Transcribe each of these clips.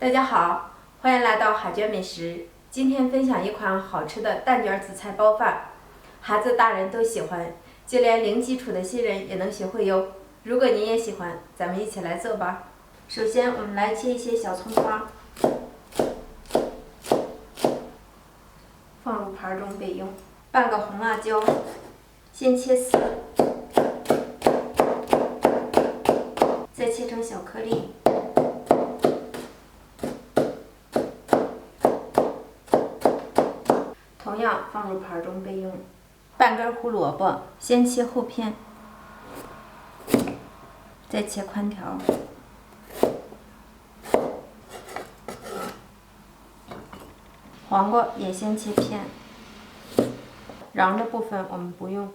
大家好，欢迎来到海娟美食。今天分享一款好吃的蛋卷紫菜包饭，孩子大人都喜欢，就连零基础的新人也能学会哟。如果您也喜欢，咱们一起来做吧。首先，我们来切一些小葱花，放入盘中备用。半个红辣椒，先切丝，再切成小颗粒。同样放入盘中备用。半根胡萝卜，先切厚片，再切宽条。黄瓜也先切片，瓤的部分我们不用。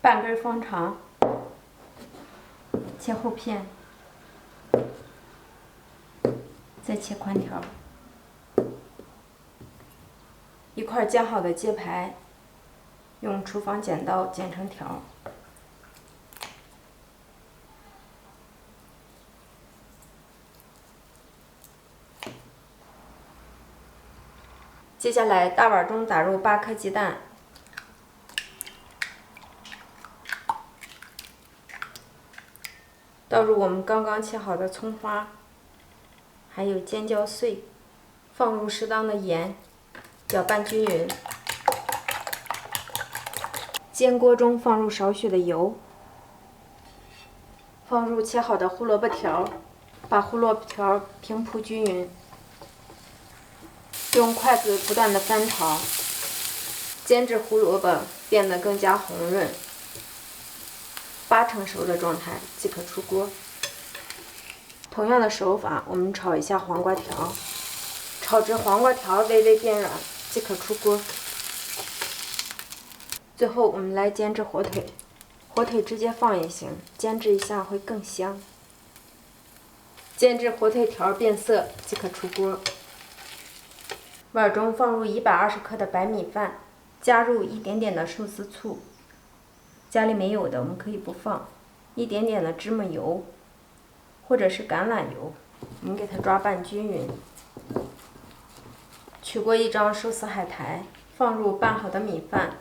半根香肠，切厚片。再切宽条，一块煎好的鸡排，用厨房剪刀剪成条。接下来，大碗中打入8颗鸡蛋，倒入我们刚刚切好的葱花。还有尖椒碎，放入适当的盐，搅拌均匀。煎锅中放入少许的油，放入切好的胡萝卜条，把胡萝卜条平铺均匀。用筷子不断的翻炒，煎至胡萝卜变得更加红润，80%熟的状态即可出锅。同样的手法，我们炒一下黄瓜条，炒至黄瓜条微微变软即可出锅。最后我们来煎制火腿，火腿直接放也行，煎制一下会更香。煎至火腿条变色即可出锅。碗中放入120克的白米饭，加入一点点的寿司醋，家里没有的我们可以不放，一点点的芝麻油。或者是橄榄油，我们给它抓拌均匀。取过一张寿司海苔，放入拌好的米饭，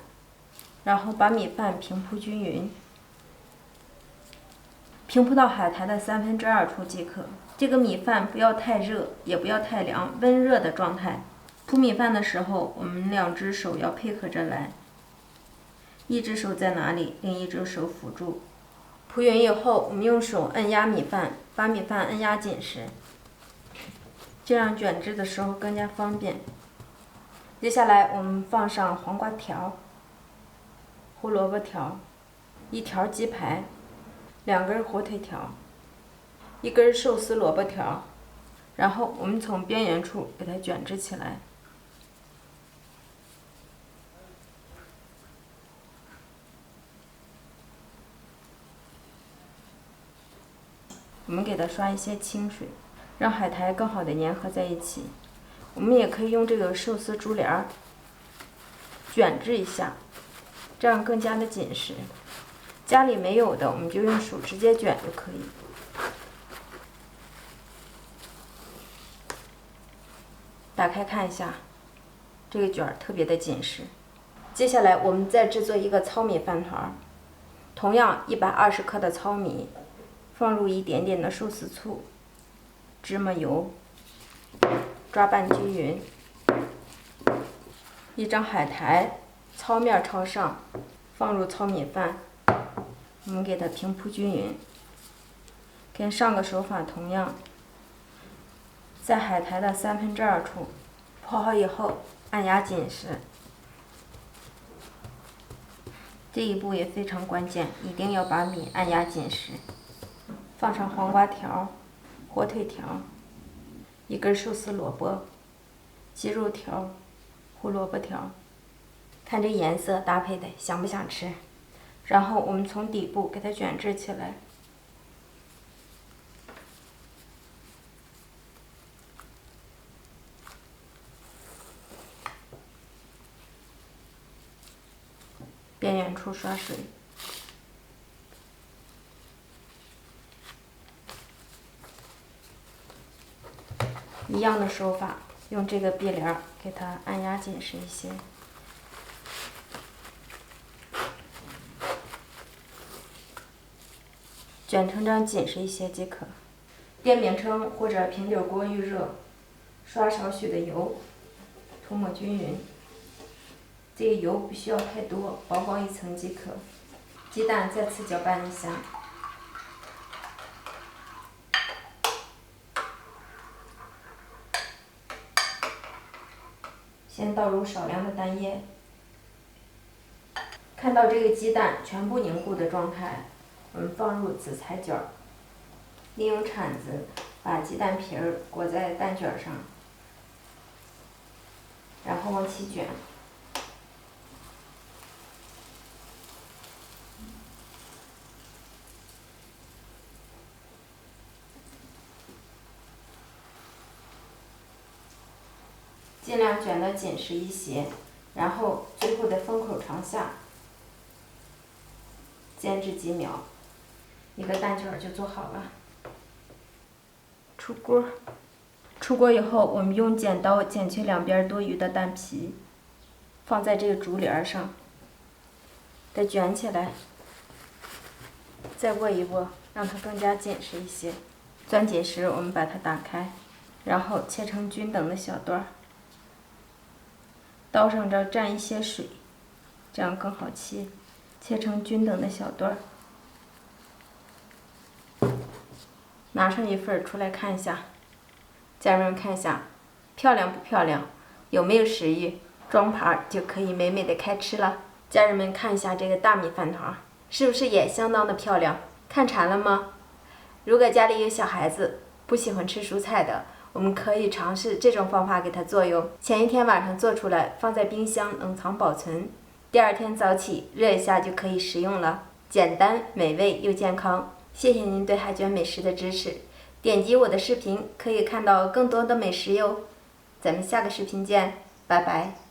然后把米饭平铺均匀，平铺到海苔的2/3处即可。这个米饭不要太热，也不要太凉，温热的状态。铺米饭的时候，我们2只手要配合着来，一只手在哪里，另一只手辅助。铺匀以后，我们用手按压米饭，把米饭按压紧实，这样卷制的时候更加方便。接下来我们放上黄瓜条、胡萝卜条、1条鸡排、2根火腿条、1根寿司萝卜条，然后我们从边缘处给它卷制起来。我们给它刷一些清水，让海苔更好的粘合在一起。我们也可以用这个寿司珠帘卷制一下，这样更加的紧实。家里没有的，我们就用手直接卷就可以。打开看一下，这个卷特别的紧实。接下来我们再制作一个糙米饭团，同样120克的糙米。放入一点点的寿司醋、芝麻油，抓拌均匀。一张海苔，糙面朝上，放入糙米饭，我们给它平铺均匀。跟上个手法同样，在海苔的2/3处铺好以后，按压紧实。这一步也非常关键，一定要把米按压紧实。放上黄瓜条、火腿条、1根寿司萝卜、鸡肉条、胡萝卜条，看这颜色搭配的想不想吃？然后我们从底部给它卷制起来。边缘处刷水。一样的手法，用这个壁帘给它按压紧实一些。卷成这样紧实一些即可。电饼铛或者平底锅预热，刷少许的油，涂抹均匀。这个油不需要太多，薄薄一层即可。鸡蛋再次搅拌一下。先倒入少量的蛋液。看到这个鸡蛋全部凝固的状态，我们放入紫菜卷儿，利用铲子把鸡蛋皮儿裹在蛋卷上，然后往起卷。尽量卷得紧实一些，然后最后的封口朝下，煎至几秒，一个蛋卷就做好了。出锅，出锅以后，我们用剪刀剪去两边多余的蛋皮，放在这个竹帘上，再卷起来，再握一握，让它更加紧实一些。攥紧时，我们把它打开，然后切成均等的小段儿。刀上这儿蘸一些水，这样更好切。切成均等的小段儿。拿上一份出来看一下，家人们看一下，漂亮不漂亮？有没有食欲？装盘就可以美美的开吃了。家人们看一下这个大米饭团，是不是也相当的漂亮？看馋了吗？如果家里有小孩子不喜欢吃蔬菜的，我们可以尝试这种方法给它做哟。前一天晚上做出来，放在冰箱冷藏保存，第二天早起热一下就可以食用了，简单美味又健康。谢谢您对海娟美食的支持，点击我的视频可以看到更多的美食哟。咱们下个视频见，拜拜。